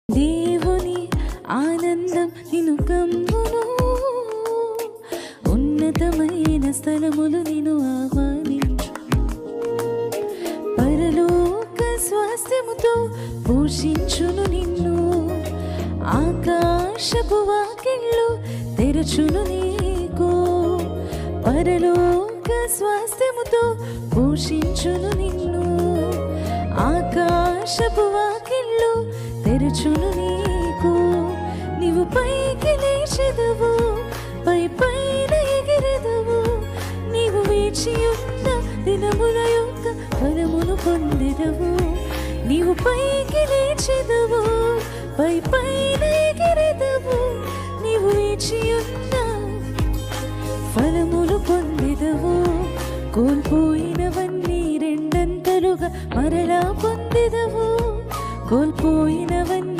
దేవుని ఆనందం నిన్ను కమ్మును, ఉన్నతమైన స్థలములు నిన్ను ఆహ్వానించు. పరలోక స్వాస్థ్యముతో పోషించును నిన్ను, ఆకాశపు వాకిళ్ళు తెరచును నీకు. పరలోక స్వాస్థ్యముతో పోషించును నిన్ను, ఆకాశపు వాకిళ్ళు తెరచును నీకు. నీవు పైకి లేచెదవు, పై పైన ఎగిరెదవు. నీవు వేచియున్న దినముల యొక్క ఫలమును పొందెదవు. నీవు పైకి లేచెదవు, పై పైన ఎగిరెదవు. నీవు వేచియున్న ఫలములు పొందెదవు. కోల్పోయినవన్నీ రెండంతలుగా మరలా పొందెదవు. కోల్పోయినవన్నీ